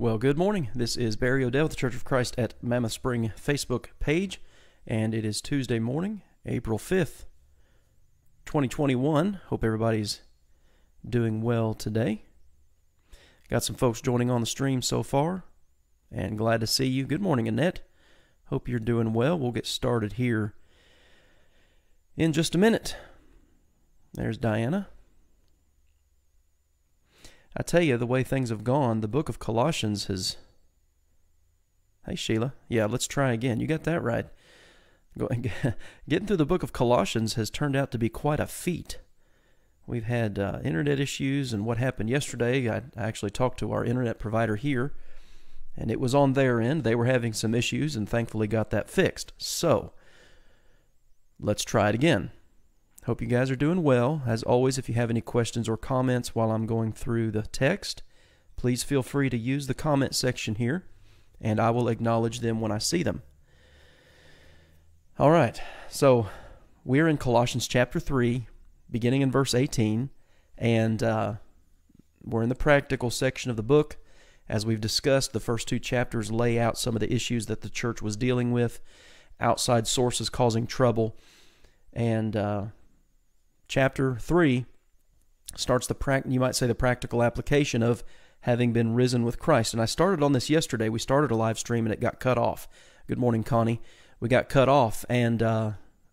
Well, good morning. This is Barry Odell with the Church of Christ at Mammoth Spring Facebook page, and it is Tuesday morning, April 5th, 2021. Hope everybody's doing well today. Got some folks joining on the stream so far, and glad to see you. Good morning, Annette. Hope you're doing well. We'll get started here in just a minute. There's Diana. I tell you, the way things have gone, the book of Colossians has... Hey, Sheila. Yeah, let's try again. You got that right. Getting through the book of Colossians has turned out to be quite a feat. We've had internet issues, and what happened yesterday, I actually talked to our internet provider here, and it was on their end. They were having some issues, and thankfully got that fixed. So, let's try it again. Hope you guys are doing well. As always, if you have any questions or comments while I'm going through the text, please feel free to use the comment section here, and I will acknowledge them when I see them. All right, so we're in Colossians chapter 3, beginning in verse 18, and we're in the practical section of the book. As we've discussed, the first two chapters lay out some of the issues that the church was dealing with, outside sources causing trouble, and Chapter 3 starts you might say the practical application of having been risen with Christ. And I started on this yesterday. We started a live stream and it got cut off. Good morning, Connie. We got cut off, and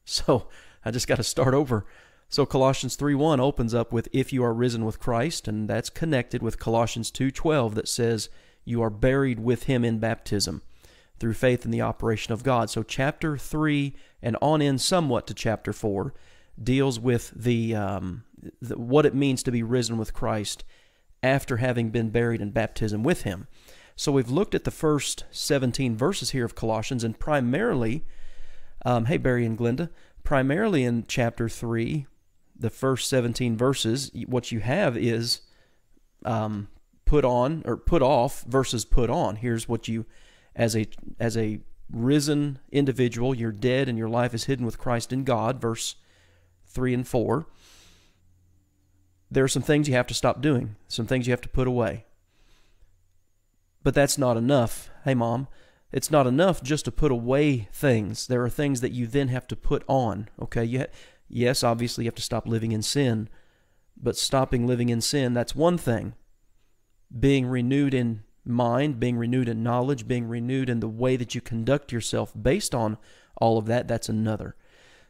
so I just got to start over. So Colossians 3:1 opens up with, if you are risen with Christ, and that's connected with Colossians 2:12 that says, you are buried with him in baptism through faith in the operation of God. So chapter 3 and on in somewhat to chapter 4 deals with what it means to be risen with Christ after having been buried in baptism with him. So we've looked at the first 17 verses here of Colossians, and primarily, hey Barry and Glenda, primarily in chapter 3, the first 17 verses, what you have is put on or put off versus put on. Here's what you, as a risen individual, you're dead and your life is hidden with Christ in God, verse 3 and 4, there are some things you have to stop doing, some things you have to put away. But that's not enough. Hey, Mom, it's not enough just to put away things. There are things that you then have to put on, okay? Yes, obviously you have to stop living in sin, but stopping living in sin, that's one thing. Being renewed in mind, being renewed in knowledge, being renewed in the way that you conduct yourself based on all of that, that's another.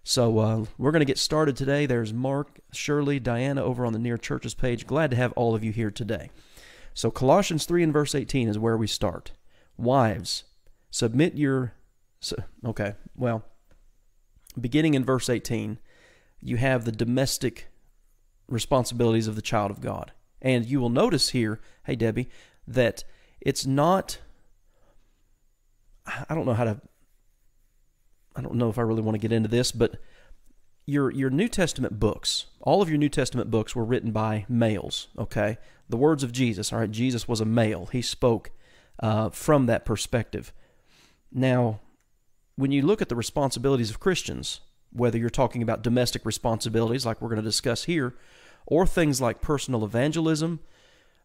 So we're going to get started today. There's Mark, Shirley, Diana over on the Near Churches page. Glad to have all of you here today. So Colossians 3 and verse 18 is where we start. Wives, submit your... beginning in verse 18, you have the domestic responsibilities of the child of God. And you will notice here, hey Debbie, that it's not... I don't know if I really want to get into this, but your New Testament books, all of your New Testament books were written by males, okay? The words of Jesus, all right, Jesus was a male. He spoke from that perspective. Now, when you look at the responsibilities of Christians, whether you're talking about domestic responsibilities like we're going to discuss here, or things like personal evangelism,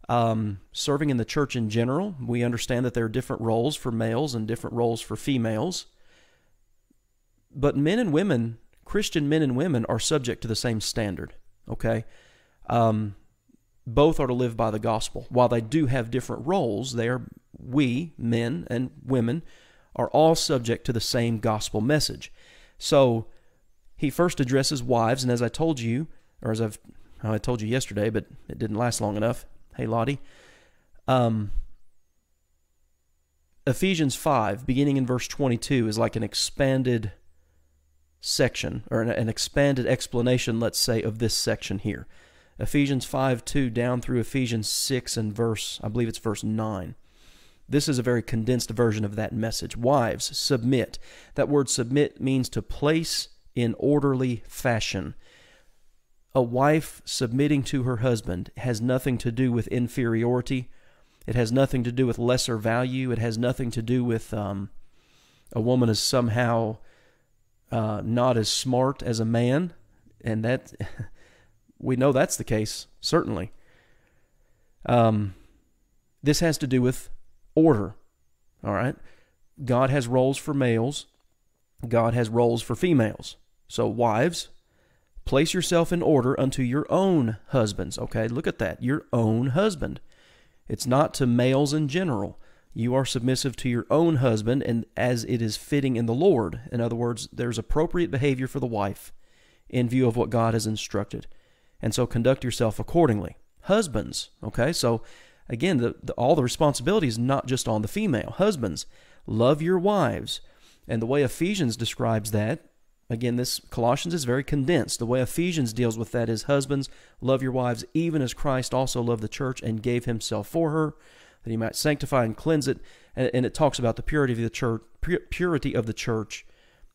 serving in the church in general, we understand that there are different roles for males and different roles for females. But men and women, Christian men and women, are subject to the same standard, okay? Both are to live by the gospel. While they do have different roles, we, men and women, are all subject to the same gospel message. So he first addresses wives, and as I told you, or I told you yesterday, but it didn't last long enough. Hey, Lottie. Ephesians 5, beginning in verse 22, is like an expanded section, or an expanded explanation, let's say, of this section here. Ephesians 5:2 down through Ephesians 6 and I believe it's verse 9. This is a very condensed version of that message. Wives, submit. That word submit means to place in orderly fashion. A wife submitting to her husband has nothing to do with inferiority. It has nothing to do with lesser value. It has nothing to do with a woman is somehow not as smart as a man, and that we know that's the case, certainly. This has to do with order. All right? God has roles for males. God has roles for females. So wives, place yourself in order unto your own husbands. Okay, look at that. Your own husband. It's not to males in general. You are submissive to your own husband, and as it is fitting in the Lord. In other words, there's appropriate behavior for the wife in view of what God has instructed. And so conduct yourself accordingly. Husbands, okay? So again, all the responsibility is not just on the female. Husbands, love your wives. And the way Ephesians describes that, again, this Colossians is very condensed. The way Ephesians deals with that is, husbands, love your wives, even as Christ also loved the church and gave himself for her, that he might sanctify and cleanse it. And it talks about the purity of the church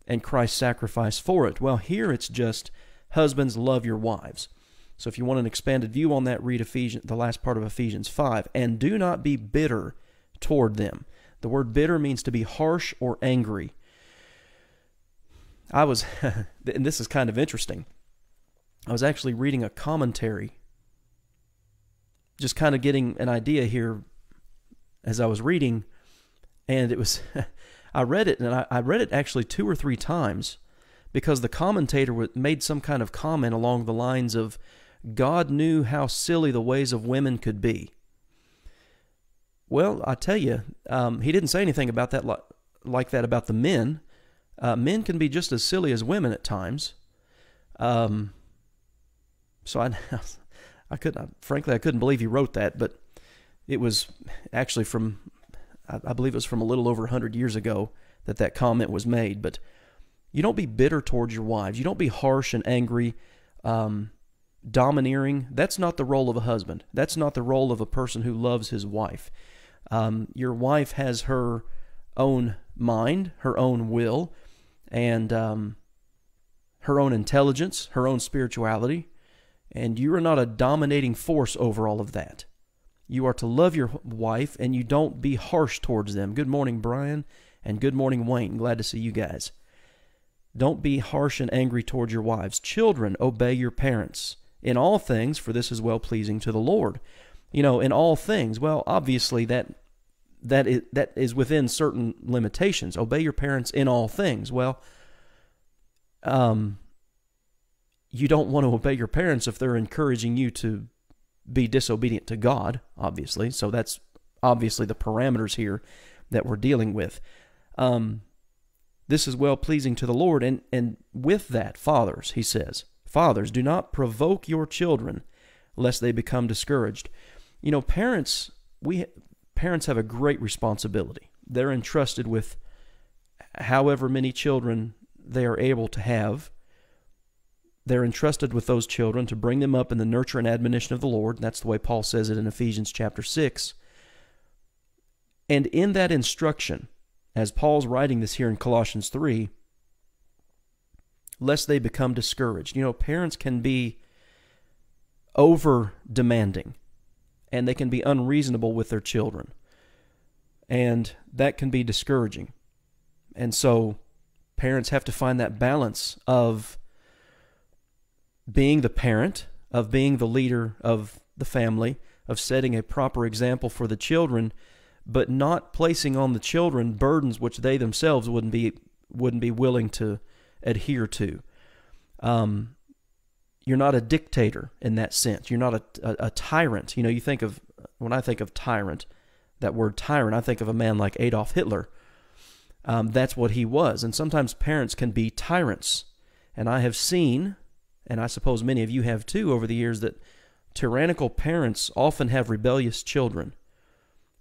and Christ's sacrifice for it. Well, here it's just, husbands, love your wives. So if you want an expanded view on that, read the last part of Ephesians 5. And do not be bitter toward them. The word bitter means to be harsh or angry. And this is kind of interesting. I was actually reading a commentary, just kind of getting an idea here as I was reading, and it was, I read it, and I read it actually 2 or 3 times, because the commentator made some kind of comment along the lines of, God knew how silly the ways of women could be. Well, I tell you, he didn't say anything about that like that about the men. Men can be just as silly as women at times. So I couldn't believe he wrote that, but it was actually I believe it was from a little over 100 years ago that comment was made. But you don't be bitter towards your wives. You don't be harsh and angry, domineering. That's not the role of a husband. That's not the role of a person who loves his wife. Your wife has her own mind, her own will, and her own intelligence, her own spirituality, and you are not a dominating force over all of that. You are to love your wife, and you don't be harsh towards them. Good morning, Brian, and good morning, Wayne. Glad to see you guys. Don't be harsh and angry towards your wives. Children, obey your parents in all things, for this is well-pleasing to the Lord. You know, in all things, well, obviously that is within certain limitations. Obey your parents in all things. Well, you don't want to obey your parents if they're encouraging you to be disobedient to God, obviously. So that's obviously the parameters here that we're dealing with. This is well-pleasing to the Lord, and with that, fathers, he says, fathers, do not provoke your children, lest they become discouraged. You know, parents have a great responsibility. They're entrusted with however many children they are able to have. They're entrusted with those children to bring them up in the nurture and admonition of the Lord. That's the way Paul says it in Ephesians chapter 6. And in that instruction, as Paul's writing this here in Colossians 3, lest they become discouraged. You know, parents can be over-demanding, and they can be unreasonable with their children. And that can be discouraging. And so parents have to find that balance of being the parent, of being the leader of the family, of setting a proper example for the children, but not placing on the children burdens which they themselves wouldn't be willing to adhere to. You're not a dictator in that sense. You're not a tyrant. You know, when I think of tyrant, that word tyrant, I think of a man like Adolf Hitler. That's what he was. And sometimes parents can be tyrants. And I have seen, and I suppose many of you have too over the years, that tyrannical parents often have rebellious children.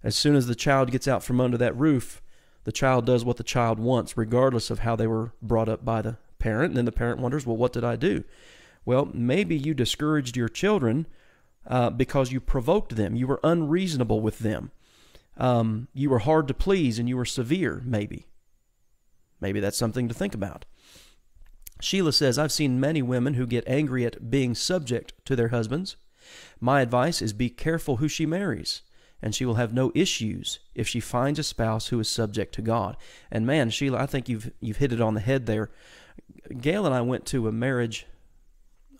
As soon as the child gets out from under that roof, the child does what the child wants, regardless of how they were brought up by the parent. And then the parent wonders, well, what did I do? Well, maybe you discouraged your children because you provoked them. You were unreasonable with them. You were hard to please, and you were severe, maybe. Maybe that's something to think about. Sheila says, I've seen many women who get angry at being subject to their husbands. My advice is be careful who she marries, and she will have no issues if she finds a spouse who is subject to God. And man, Sheila, I think you've hit it on the head there. Gail and I went to a marriage.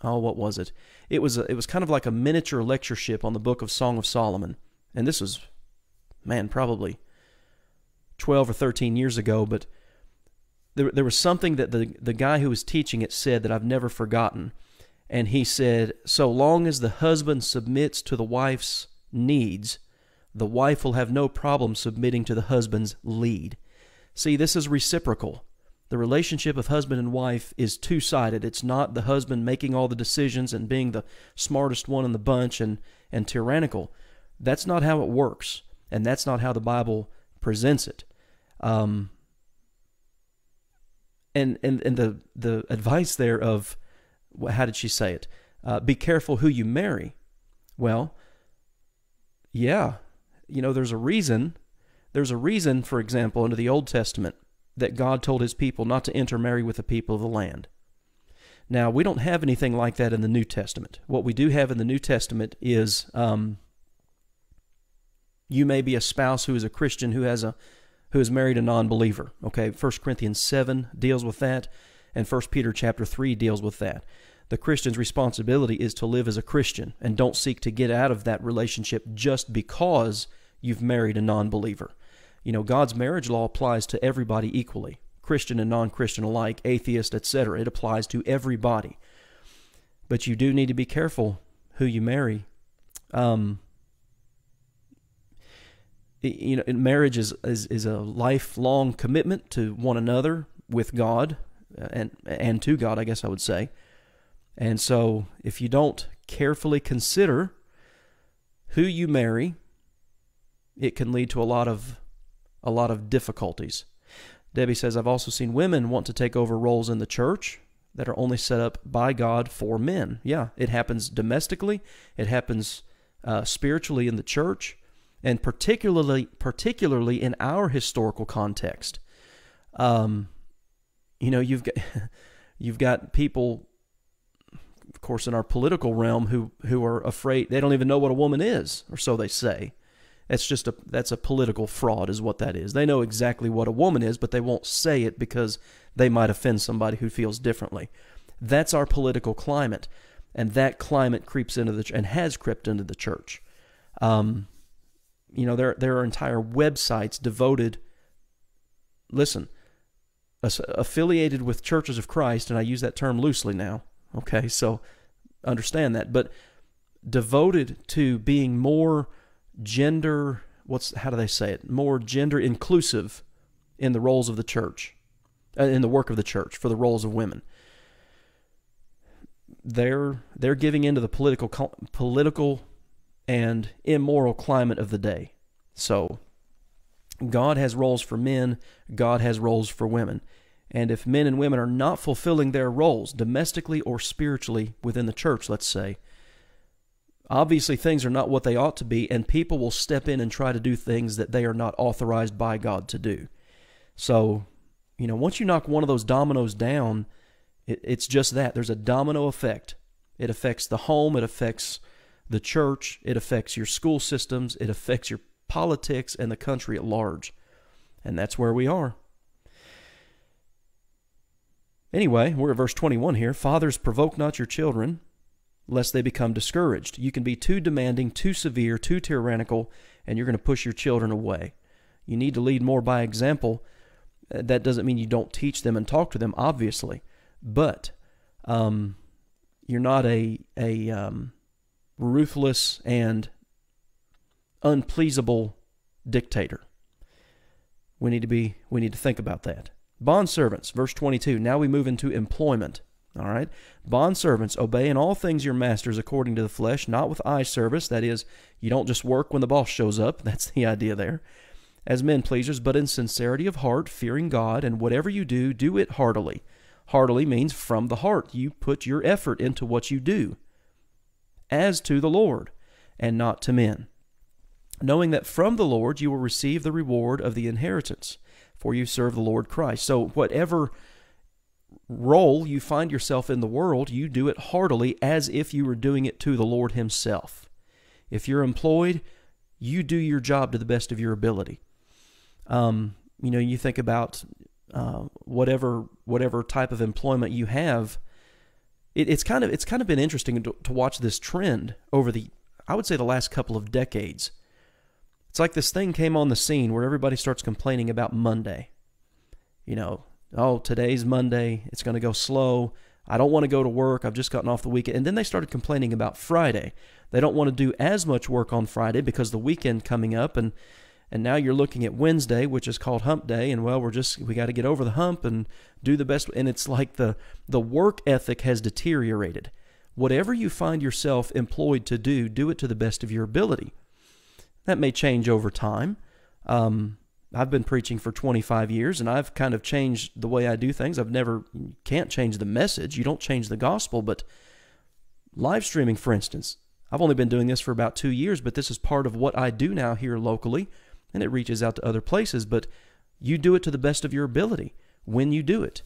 Oh, what was it? It was kind of like a miniature lectureship on the book of Song of Solomon. And this was, man, probably 12 or 13 years ago, but there was something that the guy who was teaching it said that I've never forgotten. And he said, so long as the husband submits to the wife's needs, the wife will have no problem submitting to the husband's lead. See, this is reciprocal. The relationship of husband and wife is two-sided. It's not the husband making all the decisions and being the smartest one in the bunch and tyrannical. That's not how it works, and that's not how the Bible presents it. And the advice there of, how did she say it? Be careful who you marry. Well, yeah, there's a reason. There's a reason, for example, under the Old Testament, that God told his people not to intermarry with the people of the land. Now, we don't have anything like that in the New Testament. What we do have in the New Testament is you may be a spouse who is a Christian who has married a non-believer. Okay, 1 Corinthians 7 deals with that, and 1 Peter chapter 3 deals with that. The Christian's responsibility is to live as a Christian and don't seek to get out of that relationship just because you've married a non-believer. God's marriage law applies to everybody equally, Christian and non-Christian alike, atheist, etc. It applies to everybody. But you do need to be careful who you marry. Marriage is a lifelong commitment to one another with God and to God, I guess I would say. And so if you don't carefully consider who you marry, it can lead to a lot of difficulties. Debbie says, I've also seen women want to take over roles in the church that are only set up by God for men. Yeah, it happens domestically. It happens spiritually in the church, and particularly in our historical context. You've got people, of course, in our political realm who are afraid. They don't even know what a woman is, or so they say. That's a political fraud is what that is. They know exactly what a woman is, but they won't say it because they might offend somebody who feels differently. That's our political climate, and that climate creeps into and has crept into the church. There are entire websites devoted, affiliated with churches of Christ, and I use that term loosely now, okay, so understand that, but devoted to being more more gender inclusive in the roles of the church, in the work of the church for the roles of women. They're giving into the political and immoral climate of the day. So God has roles for men, God has roles for women. And if men and women are not fulfilling their roles domestically or spiritually within the church, let's say, obviously things are not what they ought to be, and people will step in and try to do things that they are not authorized by God to do. So, once you knock one of those dominoes down, it's just that. There's a domino effect. It affects the home, it affects the church, it affects your school systems, it affects your politics and the country at large. And that's where we are. Anyway, we're at verse 21 here. Fathers, provoke not your children, lest they become discouraged. You can be too demanding, too severe, too tyrannical, and you're going to push your children away. You need to lead more by example. That doesn't mean you don't teach them and talk to them, obviously, but you're not a ruthless and unpleasable dictator. We need to think about that. Bondservants, verse 22. Now we move into employment. All right. Bondservants, obey in all things your masters according to the flesh, not with eye service. That is, you don't just work when the boss shows up. That's the idea there. As men pleasers, but in sincerity of heart, fearing God, and whatever you do, do it heartily. Heartily means from the heart. You put your effort into what you do, as to the Lord, and not to men, knowing that from the Lord you will receive the reward of the inheritance, for you serve the Lord Christ. So whatever role you find yourself in the world, you do it heartily as if you were doing it to the Lord himself. If you're employed, you do your job to the best of your ability. You think about whatever type of employment you have. It's kind of been interesting to watch this trend over I would say the last couple of decades. It's like this thing came on the scene where everybody starts complaining about Monday. Oh, today's Monday, it's going to go slow. I don't want to go to work. I've just gotten off the weekend. And then they started complaining about Friday. They don't want to do as much work on Friday because the weekend coming up, and now you're looking at Wednesday, which is called hump day, and well, we got to get over the hump and do the best. And it's like the work ethic has deteriorated. Whatever you find yourself employed to do it to the best of your ability. That may change over time. I've been preaching for 25 years, and I've kind of changed the way I do things. Can't change the message. You don't change the gospel, but live streaming, for instance, I've only been doing this for about 2 years, but this is part of what I do now here locally, and it reaches out to other places, but you do it to the best of your ability when you do it,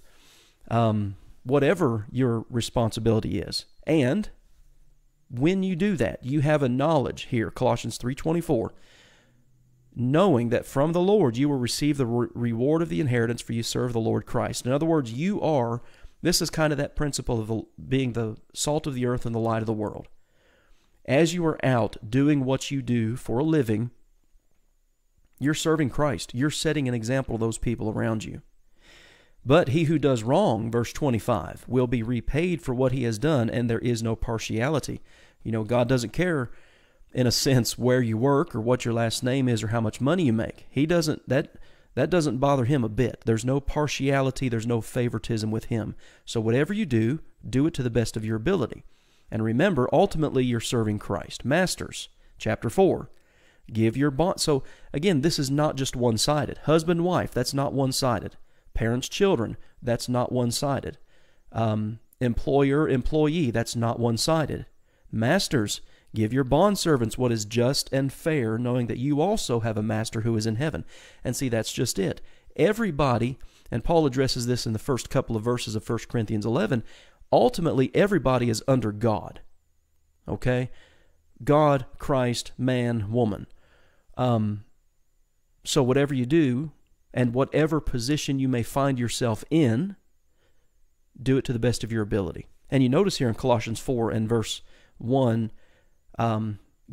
whatever your responsibility is. And when you do that, you have a knowledge here, Colossians 3:24, knowing that from the Lord you will receive the reward of the inheritance, for you serve the Lord Christ. In other words, this is kind of that principle of being the salt of the earth and the light of the world. As you are out doing what you do for a living, you're serving Christ. You're setting an example to those people around you. But he who does wrong, verse 25, will be repaid for what he has done, and there is no partiality. God doesn't care, in a sense, where you work or what your last name is or how much money you make. That doesn't bother him a bit. There's no partiality. There's no favoritism with him. So whatever you do it to the best of your ability. And remember, ultimately, you're serving Christ. Masters, chapter 4, give your bond. So again, this is not just one-sided. Husband, wife, that's not one-sided. Parents, children, that's not one-sided. Employer, employee, that's not one-sided. Masters, give your bondservants what is just and fair, knowing that you also have a master who is in heaven. And see, that's just it. Everybody, and Paul addresses this in the first couple of verses of 1 Corinthians 11, ultimately everybody is under God. Okay? God, Christ, man, woman. So whatever you do, and whatever position you may find yourself in, do it to the best of your ability. And you notice here in Colossians 4 and verse 1,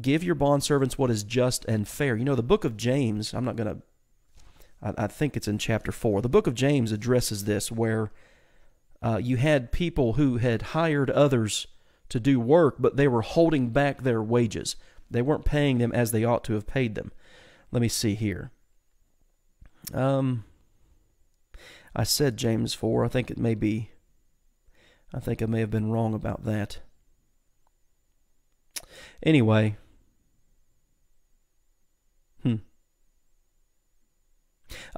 give your bondservants what is just and fair. The book of James, I think it's in chapter 4. The book of James addresses this, where you had people who had hired others to do work, but they were holding back their wages. They weren't paying them as they ought to have paid them. Let me see here. I said James 4. I think I may have been wrong about that. Anyway.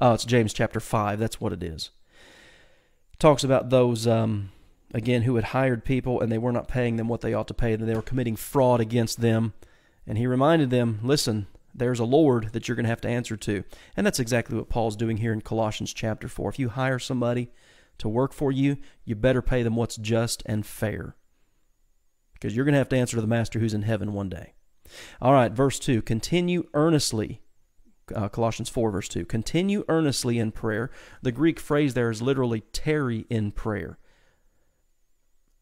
Oh, it's James chapter 5. That's what it is. It talks about those, again, who had hired people and they were not paying them what they ought to pay them. They were committing fraud against them. And he reminded them, listen, there's a Lord that you're going to have to answer to. And that's exactly what Paul's doing here in Colossians chapter 4. If you hire somebody to work for you, you better pay them what's just and fair, because you're going to have to answer to the Master who's in heaven one day. All right, verse 2, continue earnestly. Colossians 4, verse 2, continue earnestly in prayer. The Greek phrase there is literally tarry in prayer.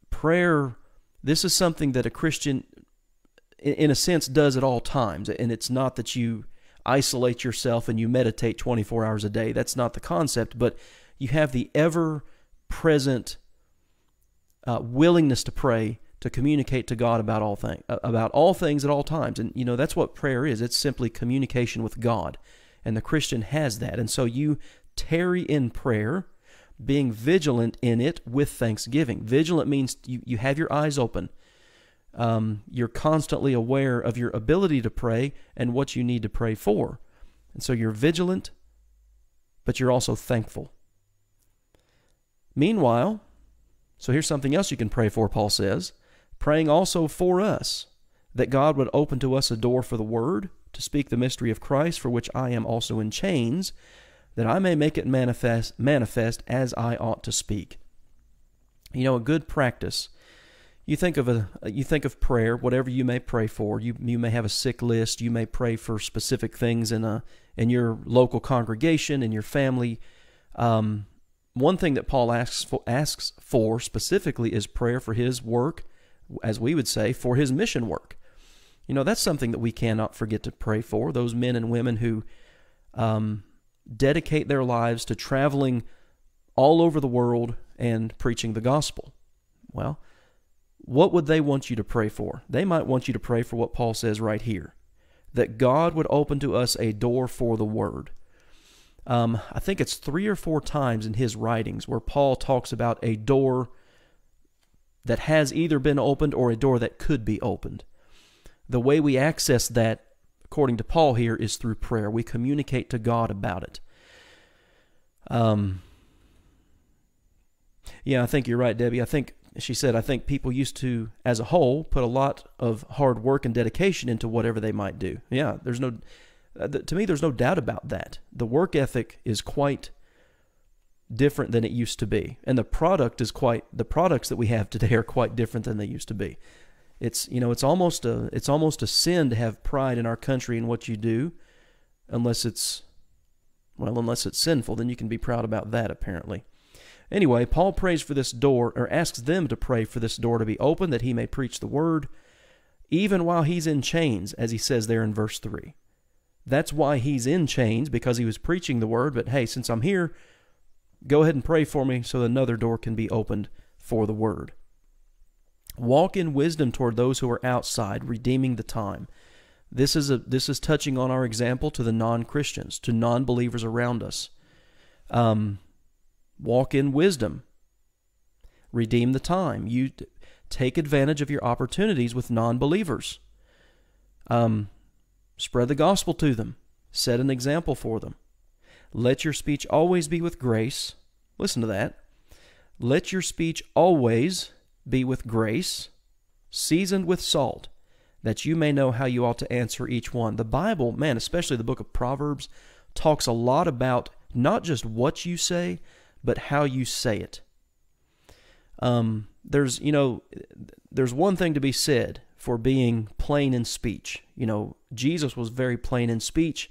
Prayer, this is something that a Christian, in a sense, does at all times. And it's not that you isolate yourself and you meditate 24 hours a day. That's not the concept, but you have the ever-present willingness to pray, to communicate to God about all things at all times. And, that's what prayer is. It's simply communication with God. And the Christian has that. And so you tarry in prayer, being vigilant in it with thanksgiving. Vigilant means you have your eyes open. You're constantly aware of your ability to pray and what you need to pray for. And so you're vigilant, but you're also thankful. Meanwhile, so here's something else you can pray for, Paul says, praying also for us, that God would open to us a door for the word, to speak the mystery of Christ, for which I am also in chains, that I may make it manifest as I ought to speak. A good practice. You think of prayer, whatever you may pray for. You may have a sick list. You may pray for specific things in your local congregation, in your family. One thing that Paul asks for specifically is prayer for his work, as we would say, for his mission work. That's something that we cannot forget to pray for, those men and women who dedicate their lives to traveling all over the world and preaching the gospel. Well, what would they want you to pray for? They might want you to pray for what Paul says right here, that God would open to us a door for the word. I think it's 3 or 4 times in his writings where Paul talks about a door that has either been opened or a door that could be opened. The way we access that, according to Paul here, is through prayer. We communicate to God about it. Yeah, I think you're right, Debbie. I think people used to, as a whole, put a lot of hard work and dedication into whatever they might do. Yeah, to me, there's no doubt about that. The work ethic is quite different than it used to be, and the products that we have today are quite different than they used to be. It's almost a sin to have pride in our country in what you do, unless it's sinful. Then you can be proud about that, apparently. Anyway, Paul prays for this door, or asks them to pray for this door to be open, that he may preach the word, even while he's in chains, as he says there in verse 3. That's why he's in chains, because he was preaching the word. But hey, since I'm here, go ahead and pray for me so another door can be opened for the word. Walk in wisdom toward those who are outside, redeeming the time. This is touching on our example to the non-Christians, to non-believers around us. Walk in wisdom. Redeem the time. You take advantage of your opportunities with non-believers. Spread the gospel to them. Set an example for them. Let your speech always be with grace. Listen to that. Let your speech always be with grace, seasoned with salt, that you may know how you ought to answer each one. The Bible, man, especially the book of Proverbs, talks a lot about not just what you say, but how you say it. There's one thing to be said for being plain in speech. Jesus was very plain in speech.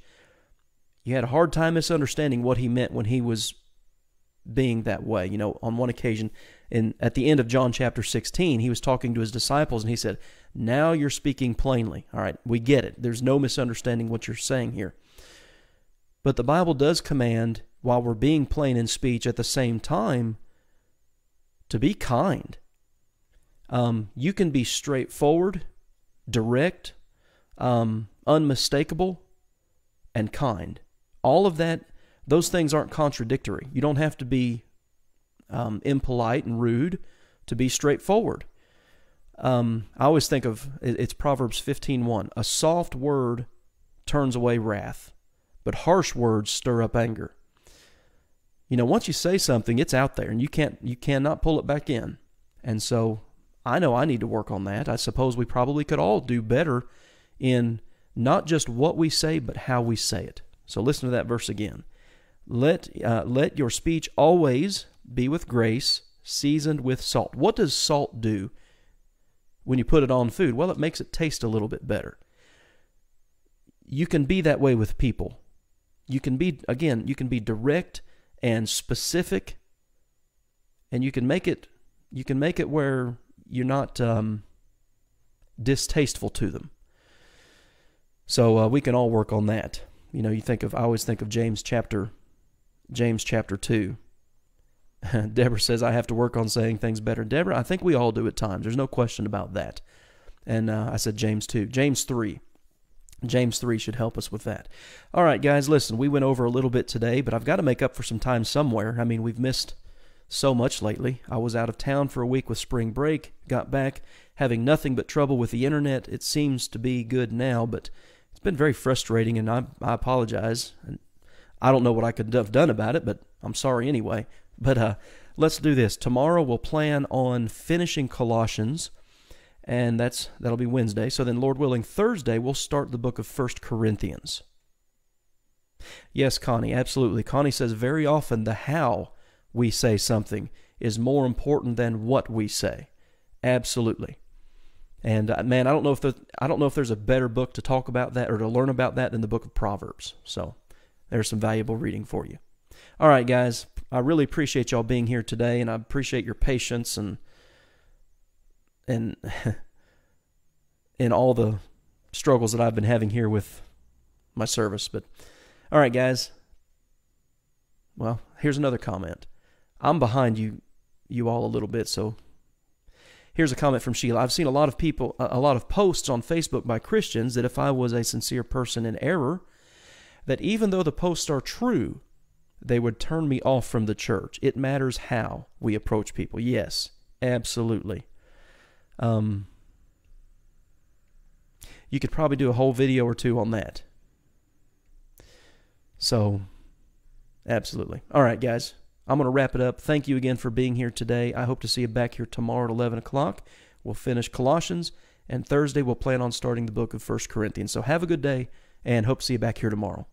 You had a hard time misunderstanding what he meant when he was being that way. On one occasion, at the end of John chapter 16, he was talking to his disciples, and he said, "Now you're speaking plainly. All right, we get it. There's no misunderstanding what you're saying here." But the Bible does command, while we're being plain in speech, at the same time, to be kind. You can be straightforward, direct, unmistakable, and kind. All of that, those things aren't contradictory. You don't have to be impolite and rude to be straightforward. I always think of, it's Proverbs 15:1. A soft word turns away wrath, but harsh words stir up anger. Once you say something, it's out there, and you cannot pull it back in. And so I know I need to work on that. I suppose we probably could all do better in not just what we say, but how we say it. So listen to that verse again. Let your speech always be with grace, seasoned with salt. What does salt do when you put it on food? Well, it makes it taste a little bit better. You can be that way with people. You can be direct and specific, and you can make it where you're not distasteful to them. So we can all work on that. I always think of James chapter 2. Deborah says, I have to work on saying things better. Deborah, I think we all do at times. There's no question about that. And I said James 2. James 3. James 3 should help us with that. All right, guys, listen, we went over a little bit today, but I've got to make up for some time somewhere. I mean, we've missed so much lately. I was out of town for a week with spring break, got back having nothing but trouble with the internet. It seems to be good now, but it's been very frustrating, and I apologize. And I don't know what I could have done about it, but I'm sorry anyway. But let's do this. Tomorrow we'll plan on finishing Colossians, and that'll be Wednesday. So then, Lord willing, Thursday we'll start the book of 1 Corinthians. Yes, Connie, absolutely. Connie says very often the how we say something is more important than what we say. Absolutely. And man, I don't know if there's a better book to talk about that or to learn about that than the book of Proverbs. So there's some valuable reading for you. All right, guys, I really appreciate y'all being here today, and I appreciate your patience and in all the struggles that I've been having here with my service. But all right, guys. Well, here's another comment. I'm behind you all a little bit, so here's a comment from Sheila. I've seen a lot of posts on Facebook by Christians that if I was a sincere person in error, that even though the posts are true, they would turn me off from the church. It matters how we approach people. Yes, absolutely. You could probably do a whole video or two on that. So, absolutely. All right, guys. I'm going to wrap it up. Thank you again for being here today. I hope to see you back here tomorrow at 11 o'clock. We'll finish Colossians, and Thursday we'll plan on starting the book of 1 Corinthians. So have a good day, and hope to see you back here tomorrow.